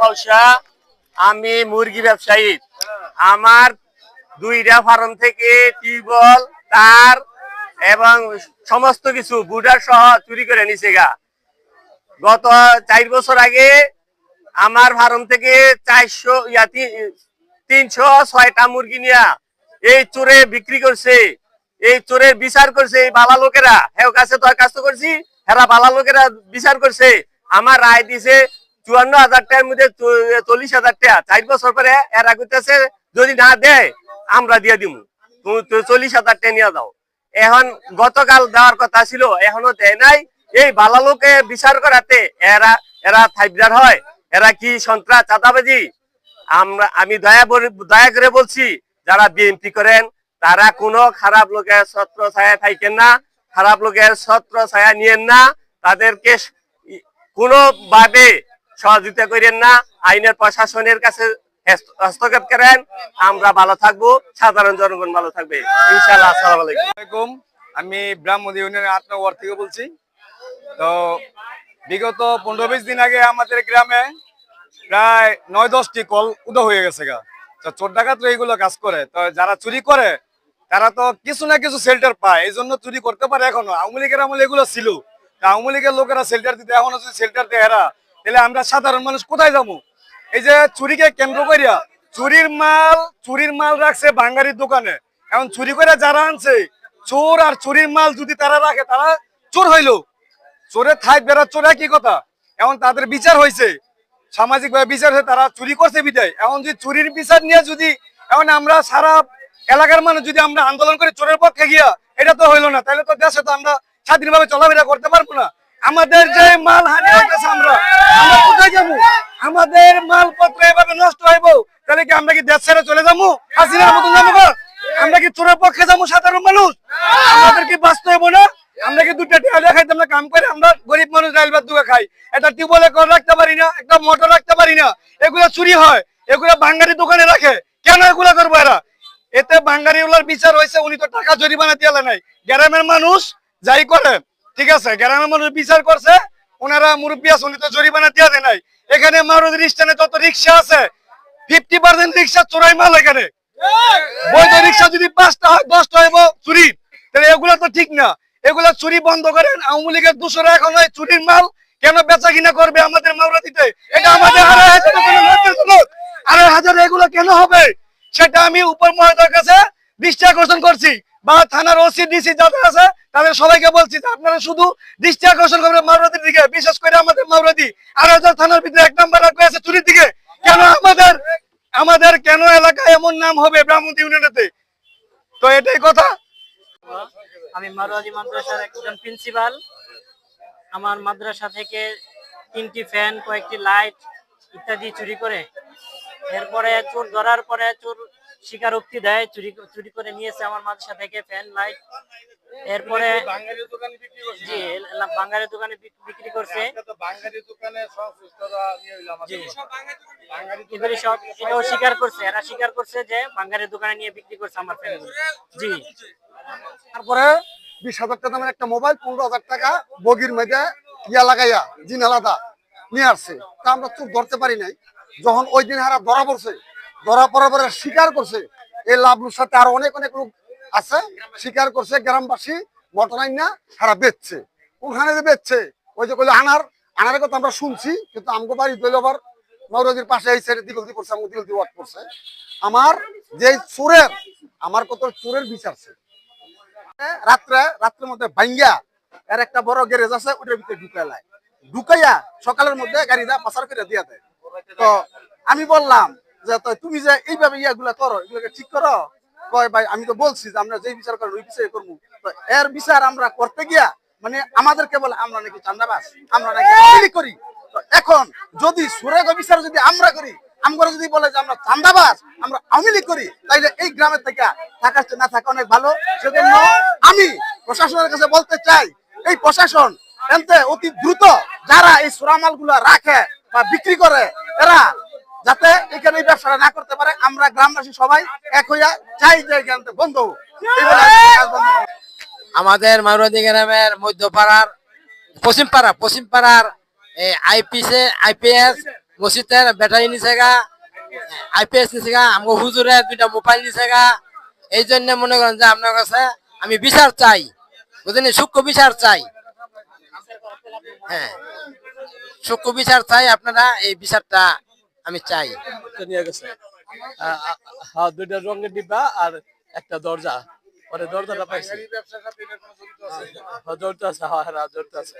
ভাউসা। আমি মুরগি ব্যবসায়ী। আমার 2টা ফার্ম থেকে টিউবওয়েল, তার এবং সমস্ত কিছু বুডার সহ চুরি করে নিছে গা। গত 4 বছর আগে আমার ফার্ম থেকে 306টা মুরগি নিয়া এই চোরে বিক্রি করছে। এই চোরের বিচার করছে এই বালা লোকেরা। হ্যাঁ কাছে তো কাজ করছি, হেরা বালা লোকেরা বিচার করছে। আমার রায় দিছে 54,000 টাকার মধ্যে 40,000 টাকা। 4 বছর পরে এরা কইতেছে যদি না দেয় আমরা দিয়ে দিব, তুমি 40,000 টাকা নিয়ে দাও। এখন গতকাল দেওয়ার কথা ছিল, এখনো দেয় নাই। এই বালা লোকে বিচার করাতে এরা এরা থাইবদার হয়। এরা কি সন্ত্রাস চাঁদাবাজি? আমি দয়া করে বলছি, যারা বিএনপি করেন তারা কোনো খারাপ লোকের ছত্র ছায়া থাকেন না, খারাপ লোকের ছত্র ছায়া নিয়েন না, তাদেরকে কোনোভাবে সহযোগিতা করেন না। আইনের প্রশাসনের কাছে হস্তক্ষেপ করেন, আমরা ভালো থাকবো, সাধারণ জনগণ ভালো থাকবে ইনশাআল্লাহ। আসসালামু আলাইকুম। আমি ব্রাহ্মণী ইউনিয়নের 8 নং ওয়ার্ড থেকে বলছি। তো বিগত 15-20 দিন আগে আমাদের গ্রামে প্রায় 9-10টি কল উদা হয়ে গেছে গা। তো চোর ডাকাত এইগুলো কাজ করে। তো যারা চুরি করে তারা তো কিছু না কিছু শেল্টার পায়, এই জন্য চুরি করতে পারে। এখনো আওয়ামী লীগের আমলে এগুলো ছিল, আওয়ামী লীগের লোকেরা শেল্টার দিতে, এখনো যদি শেল্টার দেয় এরা, তাহলে আমরা সাধারণ মানুষ কোথায় যাবো? এই যে চুরিকে কেন্দ্র করিয়া চুরির মাল রাখছে বাঙালির দোকানে। এখন চুরি করে যারা আনছে, চোর আর চুরির মাল যদি তারা রাখে, তারা চোর হইলো। চোরের থাই বেড়া চোর একই কথা। এখন তাদের বিচার হয়েছে, সামাজিক ভাবে বিচার হয়েছে, তারা চুরি করছে বিদায়। এখন যদি চুরির বিচার নিয়ে যদি এখন আমরা সারা এলাকার মানুষ যদি আমরা আন্দোলন করি চোরের পক্ষে গিয়া, এটা তো হইলো না। তাহলে তো দেশে তো আমরা স্বাধীনভাবে চলাফেরা করতে পারবো না। আমাদের যে মাল হানি হইতেছে, আমরা কোথায় যাবো? আমাদের মালপত্র এভাবে নষ্ট হইব, তাহলে কি আমরা কি দেশ ছেড়ে চলে যাবো? হাসিনার মতন যাবো? আমরা কি চোরের পক্ষে যাবো? সাধারণ মানুষ আমাদের কি বাঁচতে হইব না? আমরা কি 2টা টিয়া খাইতে আমরা কাম করে, আমরা গরিব মানুষ ডাল ভাত দুগা খাই। একটা টিউবওয়েলে কল রাখতে পারি না, একটা মোটর রাখতে পারি না। এগুলা চুরি হয়, এগুলা বাঙালি দোকানে রাখে। কেন এগুলা করবো এরা? এতে বাঙালিগুলোর বিচার হয়েছে, উনি তো টাকা জরিমানা দিয়ে নাই। গ্রামের মানুষ যাই করে, ঠিক আছে, গ্রামের মানুষ বিচার করছে, ওনারা মুরব্বী আছে, উনি তো জরিমানা দিয়ে দেয় নাই। এখানে মারুতি স্ট্যান্ডে যত রিক্সা আছে 50% রিক্সা চোরাই মাল। এখানে বৈধ রিক্সা যদি 5টা হয় 10টা হইব চুরি, তাহলে এগুলা তো ঠিক না। এগুলা চুরি বন্ধ করেন। আওয়ামী লীগের দোষরা এখন ওই চুরির মাল কেন বেচা কিনা করবে আমাদের মাওরাতিতে? এটা আমাদের 2,500 এগুলো কেন হবে? সেটা আমি উপর মহোদয়ের কাছে দৃষ্টি আকর্ষণ করছি, বা থানার ওসি ডিসি যাদের আছে তাদের সবাইকে বলছি যে আপনারা শুধু দৃষ্টি আকর্ষণ করবেন মাওরাতির দিকে, বিশেষ করে আমাদের মাওরাতি 8,000 থানার ভিতরে 1 নম্বর রাখবে আছে চুরির দিকে। কেন আমাদের কেন এলাকায় এমন নাম হবে ব্রাহ্মণী ইউনিয়নেতে? তো এটাই কথা। আমি মারোয়ারি মাদ্রাসার একজন প্রিন্সিপাল। আমার মাদ্রাসা থেকে 3টি ফ্যান, কয়েকটি লাইট ইত্যাদি চুরি করে, এরপরে চোর ধরার পরে চোর স্বীকারোক্তি দেয় চুরি করে নিয়েছে আমার মাদ্রাসা থেকে ফ্যান, লাইট। এরপরে জি বাঙালি দোকানে বিক্রি করছে। এবারে সব এটাও স্বীকার করছে, এরা স্বীকার করছে যে বাঙালি দোকানে নিয়ে বিক্রি করছে আমার ফ্যান। জি। তারপরে 20,000 টাকা দামের একটা মোবাইল, 15,000 টাকা বগির মধ্যে ইয়া লাগাইয়া জিন আলাদা নিয়ে আসছে। তা আমরা চোখ ধরতে পারি নাই। যখন ওই দিন হারা ধরা পড়ছে, ধরা পড়ার পরে স্বীকার করছে। এই লাভলুর সাথে আরো অনেক লোক আছে, স্বীকার করছে। গ্রামবাসী ঘটনায় না হারা বেচছে। ওখানে যে বেচছে, ওই যে কইলে আনার কথা আমরা শুনছি, কিন্তু আমগো বাড়ি দইল আবার মাওরাদির পাশে এই সাইডে দিগলতি পড়ছে, আমগো দিগলতি ওয়াট পড়ছে। আমার যে চোরের, আমার কত চোরের বিচার আছে। রাত্রের মধ্যে ভাঙ্গিয়া এর একটা বড় গ্যারেজ আছে, ওটার ভিতরে ঢুকাইয়া সকালের মধ্যে গাড়িটা পাচার করে দিয়া দেয়। তো আমি বললাম যে তুমি যে এইভাবে ইয়াগুলা করো, এগুলোকে ঠিক করো। কয় ভাই আমি তো বলছি যে আমরা যেই বিচার করেন ওই বিচার করবো। তো এর বিচার আমরা করতে গিয়া মানে আমাদেরকে বলে আমরা নাকি চান্দাবাজ, আমরা নাকি আওয়ামী করি। তো এখন যদি সুরেগ বিচার যদি আমরা করি, আমরা যদি বলে যে আমরা চান্দাবাজ, আমরা আওয়ামী লীগ করি, তাইলে এই গ্রামের থেকে থাকার না থাকা অনেক ভালো। সেজন্য আমি প্রশাসনের কাছে বলতে চাই, এই প্রশাসন এতে অতি দ্রুত যারা এই সুরামাল গুলা রাখে বা বিক্রি করে, এরা যাতে এখানে এই ব্যবসাটা না করতে পারে। আমরা গ্রামবাসী সবাই এক হইয়া চাই যে এখান থেকে বন্ধ হোক। আমাদের মারুয়াদি গ্রামের মধ্যপাড়ার পশ্চিম পাড়ার আইপিএস মসজিদের ব্যাটারি নিছে গা, আইপিএস নিছে গা, আমগো হুজুরে 2টা মোবাইল নিছে গা। এই জন্য মনে করেন যে আপনার কাছে আমি বিচার চাই, বুঝলেন, সূক্ষ্ম বিচার চাই। হ্যাঁ, সূক্ষ্ম বিচার চাই, আপনারা এই বিচারটা আমি চাই। নিয়ে গেছে হ্যাঁ, 2টা রঙের ডিব্বা আর একটা দরজা, পরে দরজাটা পাইছি। হ্যাঁ, জড়িত আছে, হ্যাঁ হ্যাঁ জড়িত আছে,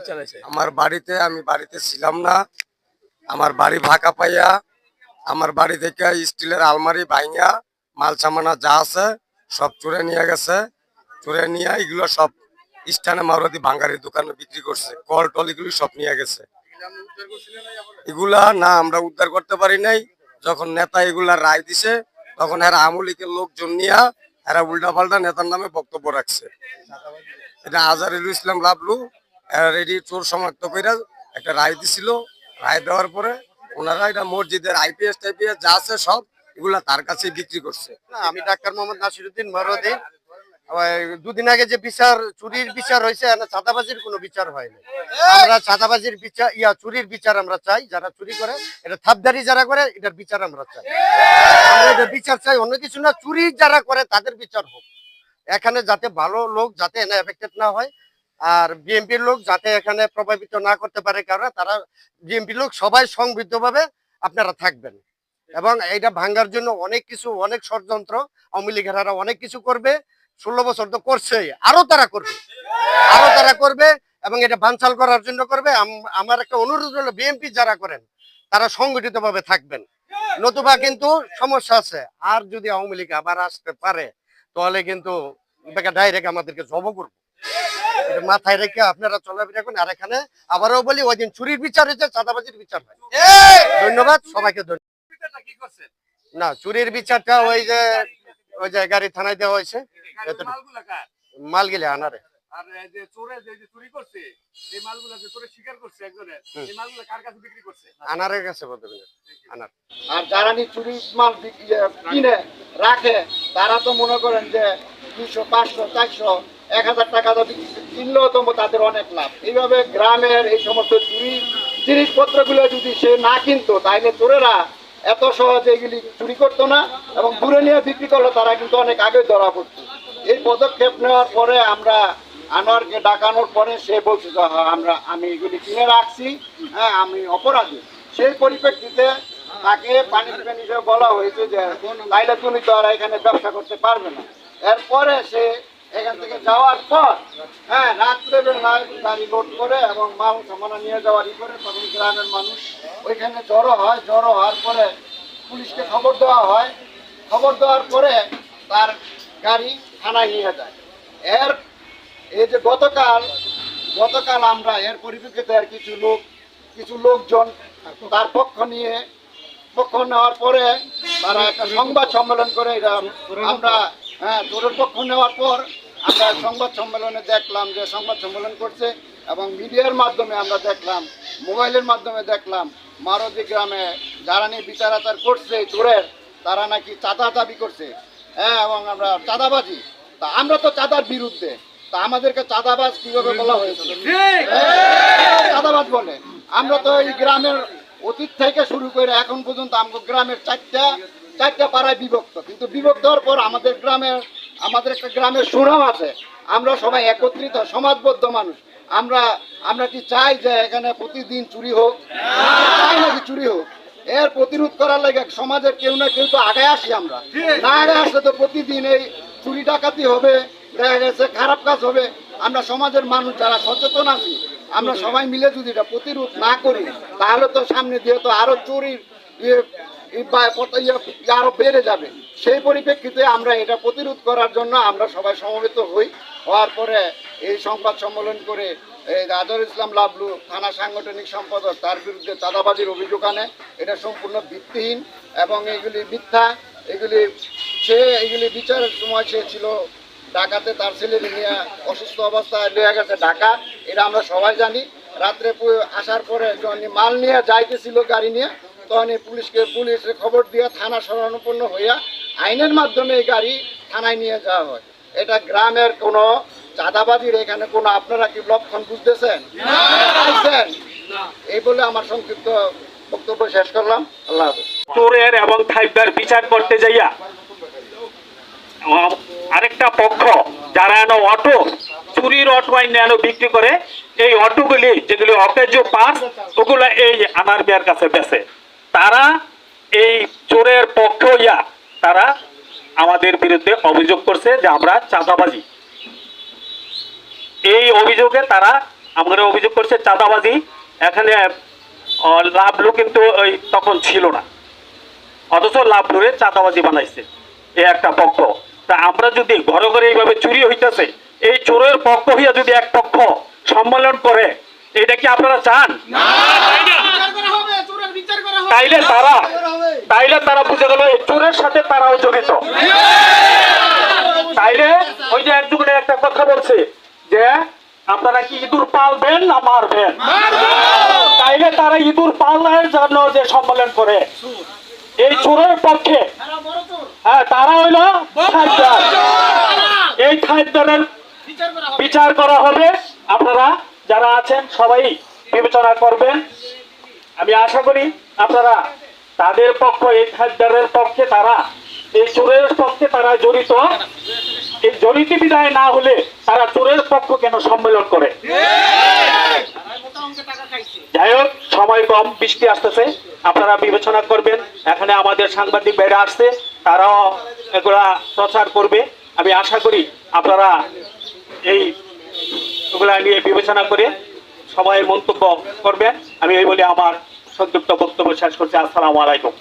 চালাইছে। আমার বাড়িতে, আমি বাড়িতে ছিলাম না, আমার বাড়ি ভাকা পাইয়া আমার বাড়ি থেকে স্টিলের আলমারি ভাঙিয়া মাল সামানা যা আছে সব চুরে নিয়ে গেছে। চুরে নিয়ে এগুলো সব স্থানে মারুতি ভাঙ্গারির দোকানে বিক্রি করছে। কল টল এগুলি সব নিয়ে গেছে। এগুলা না আমরা উদ্ধার করতে পারি নাই। যখন নেতা এগুলা রায় দিছে তখন এরা আমলিকের লোকজন নিয়া এরা উল্টা পাল্টা নেতার নামে বক্তব্য রাখছে। এটা আজহারুল ইসলাম লাবলু রেডি চোর শনাক্ত করে একটা রায় দিছিল। রায় দেওয়ার পরে ওনারা এটা মসজিদের আইপিএস টাইপিএস যা আছে সব এগুলা তার কাছে বিক্রি করছে। আমি ডাক্তার মোহাম্মদ নাসিরউদ্দিন মারুদি। দুদিন আগে যে বিচার, চুরির বিচার হয়েছে, চাঁদাবাজির কোনো বিচার হয়নি। আমরা চাঁদাবাজির বিচার, চুরির বিচার আমরা চাই। যারা চুরি করে, এটা থাপদারি যারা করে, এটার বিচার আমরা চাই। আমরা এটার বিচার চাই, অন্য কিছু না। চুরি যারা করে তাদের বিচার হোক এখানে, যাতে ভালো লোক যাতে এনে এফেক্টেড না হয়, আর বিএনপির লোক যাতে এখানে প্রভাবিত না করতে পারে। কারণ তারা বিএনপির লোক সবাই সংবিদ্ধভাবে আপনারা থাকবেন, এবং এইটা ভাঙ্গার জন্য অনেক কিছু, অনেক ষড়যন্ত্র আওয়ামী লীগেরা অনেক কিছু করবে। 16 বছর তো করছেই, আরো তারা করবে, এবং এটা বানচাল করার জন্য করবে। আমার একটা অনুরোধ হলো, বিএনপি যারা করেন তারা সংগঠিত ভাবে থাকবেন, নতুবা কিন্তু সমস্যা আছে। আর যদি আওয়ামী লীগ আবার আসতে পারে তাহলে কিন্তু ডাইরেক্ট আমাদেরকে জব করবো। এটা মাথায় রেখে আপনারা চলাফেরা করুন। আর এখানে আবারও বলি, ওই দিন চুরির বিচার হয়েছে, চাঁদাবাজির বিচার হয়। ধন্যবাদ সবাইকে। না, চুরির বিচারটা ওই যে গাড়ি থানায় দেওয়া হয়েছে, মাল গেলে আনারে। আনারের কাছে বলতে আনার। আর যারা চুরি মাল কিনে রাখে তারা তো মনে করেন যে 200, 500, 400, 1000 টাকা কিনলেও তো তাদের অনেক লাভ। এইভাবে গ্রামের এই সমস্ত চুরি জিনিসপত্র গুলো যদি সে না কিনতো, তাহলে চোরেরা এত সহজে এগুলি চুরি করতো না, এবং দূরে নিয়ে বিক্রি করলে তারা কিন্তু অনেক আগে ধরা পড়তো। এই পদক্ষেপ নেওয়ার পরে আমরা আনোয়ারকে ডাকানোর পরে সে বলছে যে আমি এগুলি কিনে রাখছি, হ্যাঁ আমি অপরাধী। সেই পরিপ্রেক্ষিতে তাকে পানি দিবেন হিসেবে বলা হয়েছে যে তাইলে তুমি তো আর এখানে ব্যবসা করতে পারবে না। এরপরে সে এখান থেকে যাওয়ার পর, হ্যাঁ, রাত্রেবেলায় গাড়ি লোড করে এবং মাল সামানা নিয়ে যাওয়ার করে, তখন গ্রামের মানুষ ওইখানে জড়ো হয়। জড়ো হওয়ার পরে পুলিশকে খবর দেওয়া হয়। খবর দেওয়ার পরে তার গাড়ি থানায় নিয়ে যায়। এই যে গতকাল আমরা এর পরিপ্রেক্ষিতে আর কিছু লোকজন তার পক্ষ নেওয়ার পরে তারা একটা সংবাদ সম্মেলন করে। আমরা চোরের পক্ষ নেওয়ার পর আমরা সংবাদ সম্মেলনে দেখলাম যে সংবাদ সম্মেলন করছে, এবং মিডিয়ার মাধ্যমে আমরা দেখলাম, মোবাইলের মাধ্যমে দেখলাম, মারুদি গ্রামে যারা নিয়ে বিচার আচার করছে চোরের, তারা নাকি চাঁদা দাবি করছে। হ্যাঁ, এবং আমরা চাঁদাবাজি, তা আমরা তো চাঁদার বিরুদ্ধে, তা আমাদেরকে চাঁদাবাজ কিভাবে বলা হয়েছে? চাঁদাবাজ বলে। আমরা তো এই গ্রামের অতীত থেকে শুরু করে এখন পর্যন্ত আমাদের গ্রামের চারটা পাড়ায় বিভক্ত, কিন্তু বিভক্ত হওয়ার পর আমাদের একটা গ্রামের সুনাম আছে। আমরা সবাই একত্রিত সমাজবদ্ধ মানুষ। আমরা কি চাই যে এখানে প্রতিদিন চুরি হোক? চাই নাকি চুরি হোক? এর প্রতিরোধ করার লাগে সমাজের কেউ না কেউ তো আগে আসি। আমরা না আগে আসলে তো প্রতিদিন এই চুরি ডাকাতি হবে, দেখা গেছে খারাপ কাজ হবে। আমরা সমাজের মানুষ যারা সচেতন আছি, আমরা সবাই মিলে যদি এটা প্রতিরোধ না করি, তাহলে তো সামনে দিয়ে তো আরো চুরির আরো বেড়ে যাবে। সেই পরিপ্রেক্ষিতে আমরা এটা প্রতিরোধ করার জন্য আমরা সবাই সমবেত হওয়ার পরে এই সংবাদ সম্মেলন করে এই আজহারুল ইসলাম লাবলু থানা সাংগঠনিক সম্পাদক, তার বিরুদ্ধে চাঁদাবাজির অভিযোগ আনে। এটা সম্পূর্ণ ভিত্তিহীন এবং এগুলি মিথ্যা। এগুলি বিচারের সময় সে ছিল ঢাকাতে, তার ছেলের নিয়ে অসুস্থ অবস্থায় নিয়ে গেছে ঢাকা, এটা আমরা সবাই জানি। রাত্রে আসার পরে যখন মাল নিয়ে যাইতেছিল গাড়ি নিয়ে, তখন পুলিশে খবর দিয়ে থানা শরণাপন্ন হইয়া আইনের মাধ্যমে এই গাড়ি থানায় নিয়ে যাওয়া হয়। এটা গ্রামের কোনো চাঁদাবাজির এখানে কোনো আপনারা কি লক্ষণ বুঝতেছেন? এই বলে আমার সংক্ষিপ্ত বক্তব্য শেষ করলাম। আল্লাহ হাফেজ। চোরের এবং থাইবার বিচার করতে যাইয়া আরেকটা পক্ষ যারা এনো অটো চুরির অটো এনো বিক্রি করে, এই অটোগুলি যেগুলি অকেজ পাস ওগুলো এই আনার মিয়ার কাছে বেচে। তারা এই চোরের পক্ষ হইয়া তারা আমাদের বিরুদ্ধে অভিযোগ করছে যে আমরা চাঁদাবাজি। এই অভিযোগে তারা আমাদের অভিযোগ করছে চাঁদাবাজি। এখানে লাভলু কিন্তু ওই তখন ছিল না, অথচ লাভলুরে চাঁদাবাজি বানাইছে এই একটা পক্ষ। তা আমরা যদি ঘরে ঘরে এইভাবে চুরি হইতেছে, এই চোরের পক্ষ হইয়া যদি এক পক্ষ সম্মেলন করে, এটা কি আপনারা চান? তাইলে তারা বুঝে গেল এই চোরের সাথে তারাও জড়িত। তাইলে ওই যে একজনে একটা কথা বলছে যে আপনারা কি ইঁদুর পালবেন না মারবেন? তাইলে তারা ইঁদুর পালনের জন্য যে সম্মেলন করে এই চোরের পক্ষে, হ্যাঁ তারা হইল থাইদার। এই থাইদারের বিচার করা হবে। আপনারা যারা আছেন সবাই বিবেচনা করবেন। আমি আশা করি আপনারা তাদের পক্ষ, এই থাইদারের পক্ষে, তারা এই চোরের পক্ষে তারা জড়িত। এই জড়িত বিদায় না হলে তারা চোরের পক্ষ কেন সম্মেলন করে? যাই হোক, সময় কম, বৃষ্টি আসতেছে, আপনারা বিবেচনা করবেন। এখানে আমাদের সাংবাদিক ভাইরা আসছে, তারাও এগুলা প্রচার করবে। আমি আশা করি আপনারা এই ওগুলা নিয়ে বিবেচনা করে সবাই মন্তব্য করবেন। আমি এই বলে আমার সংক্ষিপ্ত বক্তব্য শেষ করছি। আসসালামু আলাইকুম।